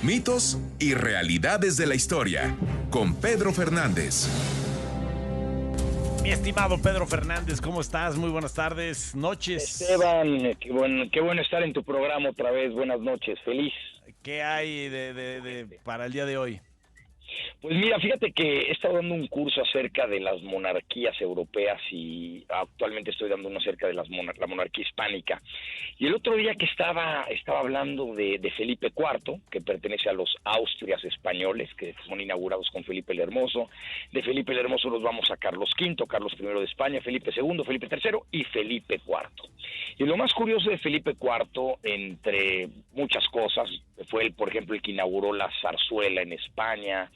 mitos y realidades de la historia, con Pedro Fernández. Mi estimado Pedro Fernández, ¿cómo estás? Muy buenas tardes, noches. Esteban, qué bueno estar en tu programa otra vez. Buenas noches, feliz. ¿Qué hay para el día de hoy? Pues mira, fíjate que he estado dando un curso acerca de las monarquías europeas y actualmente estoy dando uno acerca de la monarquía hispánica. Y el otro día que estaba hablando de Felipe IV, que pertenece a los Austrias españoles, que son inaugurados con Felipe el Hermoso. De Felipe el Hermoso nos vamos a Carlos V, Carlos I de España, Felipe II, Felipe III y Felipe IV. Y lo más curioso de Felipe IV, entre muchas cosas, fue él, por ejemplo, el que inauguró la zarzuela en España,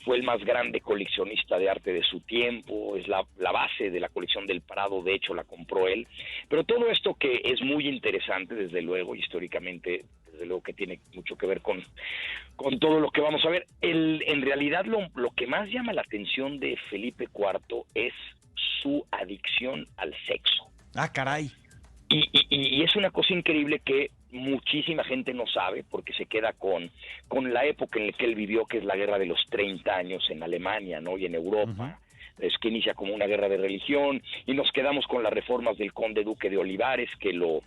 fue el más grande coleccionista de arte de su tiempo, es la base de la colección del Prado, de hecho la compró él. Pero todo esto que es muy interesante, desde luego, históricamente, desde luego que tiene mucho que ver con todo lo que vamos a ver. En realidad lo que más llama la atención de Felipe IV es su adicción al sexo. Ah, caray. Y es una cosa increíble que muchísima gente no sabe, porque se queda con la época en la que él vivió, que es la guerra de los 30 años en Alemania, ¿no? Y en Europa. Es que inicia como una guerra de religión, y nos quedamos con las reformas del conde duque de Olivares, que lo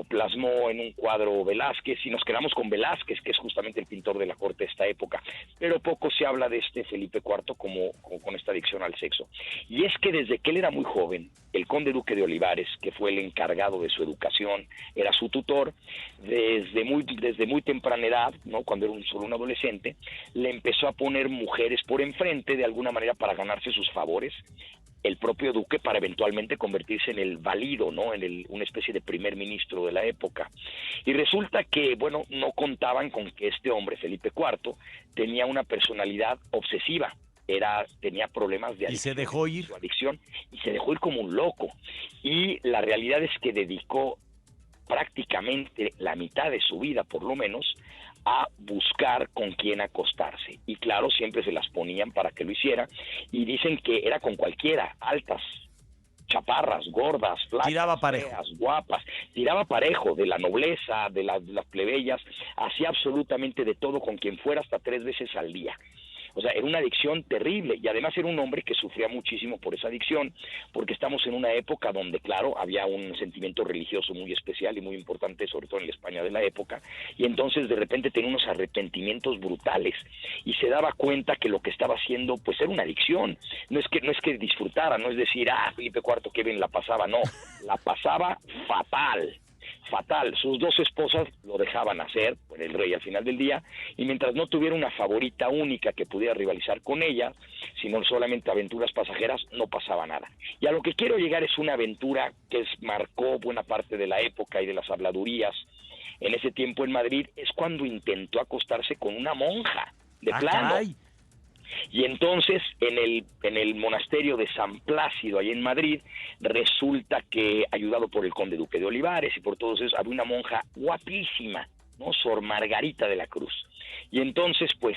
plasmó en un cuadro Velázquez, y nos quedamos con Velázquez, que es justamente el pintor de la corte de esta época. Pero poco se habla de este Felipe IV como con esta adicción al sexo. Y es que desde que él era muy joven, el conde duque de Olivares, que fue el encargado de su educación, era su tutor, desde muy temprana edad, ¿no? Cuando era solo un adolescente, le empezó a poner mujeres por enfrente de alguna manera para ganarse sus favores, el propio duque, para eventualmente convertirse en el valido, ¿no? Una especie de primer ministro de la época. Y resulta que, bueno, no contaban con que este hombre, Felipe IV, tenía una personalidad obsesiva. Tenía problemas de adicción. ¿Y se dejó ir? Su adicción, y se dejó ir como un loco. Y la realidad es que dedicó prácticamente la mitad de su vida, por lo menos, a buscar con quién acostarse. Y claro, siempre se las ponían para que lo hiciera, y dicen que era con cualquiera, altas, chaparras, gordas, flacas, tiraba parejo, feas, guapas, tiraba parejo, de la nobleza, de las plebeyas, hacía absolutamente de todo con quien fuera, hasta 3 veces al día. O sea, era una adicción terrible, y además era un hombre que sufría muchísimo por esa adicción, porque estamos en una época donde, claro, había un sentimiento religioso muy especial y muy importante, sobre todo en la España de la época, y entonces de repente tenía unos arrepentimientos brutales, y se daba cuenta que lo que estaba haciendo, pues era una adicción. No es que disfrutara, no es decir, Felipe IV qué bien la pasaba, no, la pasaba fatal. Sus 2 esposas lo dejaban hacer, por el rey al final del día, y mientras no tuviera una favorita única que pudiera rivalizar con ella, sino solamente aventuras pasajeras, no pasaba nada. Y a lo que quiero llegar es una aventura que marcó buena parte de la época y de las habladurías. En ese tiempo en Madrid es cuando intentó acostarse con una monja, de plano. Caray. Y entonces en el monasterio de San Plácido, ahí en Madrid, resulta que, ayudado por el conde duque de Olivares y por todos esos, había una monja guapísima, ¿no? Sor Margarita de la Cruz. Y entonces, pues,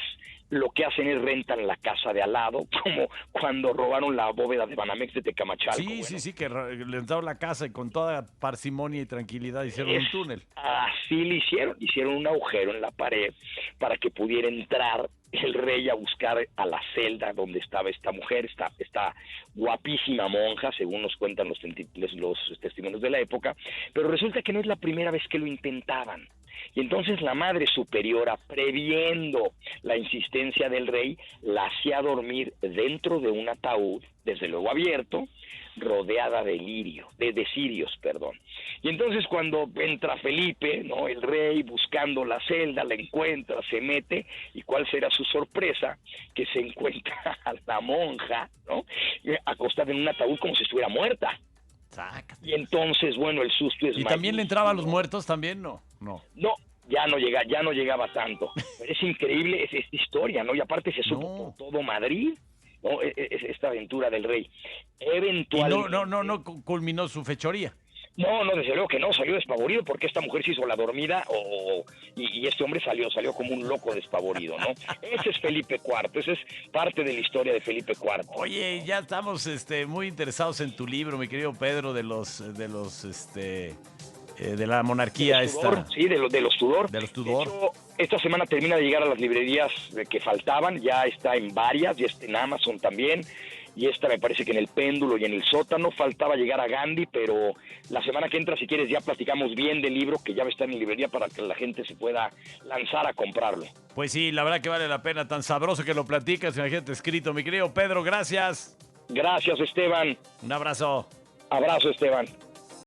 lo que hacen es rentan la casa de al lado, como cuando robaron la bóveda de Banamex de Tecamachalco. Sí, bueno. sí, que le entraron la casa y con toda parsimonia y tranquilidad hicieron un túnel. Así le hicieron un agujero en la pared para que pudiera entrar el rey a buscar a la celda donde estaba esta mujer, esta guapísima monja, según nos cuentan los testimonios de la época, pero resulta que no es la primera vez que lo intentaban. Y entonces la madre superiora, previendo la insistencia del rey, la hacía dormir dentro de un ataúd, desde luego abierto, rodeada de cirios. Y entonces cuando entra Felipe, ¿no? El rey, buscando la celda, la encuentra, se mete, y cuál será su sorpresa, que se encuentra a la monja, ¿no? Acostada en un ataúd como si estuviera muerta. Sácate. Y entonces, bueno, el susto es ¿Y también le entraba a los muertos también? No. No, ya no llegaba tanto. Pero es increíble esta historia, ¿no? Y aparte se supo por todo Madrid, ¿no? Esta aventura del rey. Eventualmente. Y no culminó su fechoría. No, desde luego que no, salió despavorido porque esta mujer se hizo la dormida y este hombre salió como un loco despavorido, ¿no? Ese es Felipe IV, esa es parte de la historia de Felipe IV. Oye, ya estamos muy interesados en tu libro, mi querido Pedro, de la monarquía de los Tudor, esta. sí, de los Tudor. De los Tudor. De hecho, Esta semana termina de llegar a las librerías que faltaban, ya está en varias, ya está en Amazon también, y esta me parece que en el Péndulo y en el Sótano. Faltaba llegar a Gandhi, pero la semana que entra, si quieres, ya platicamos bien del libro, que ya va a estar en librería para que la gente se pueda lanzar a comprarlo. Pues sí, la verdad que vale la pena, tan sabroso que lo platicas, imagínate escrito. Mi querido Pedro, gracias. Gracias, Esteban. Un abrazo. Abrazo, Esteban.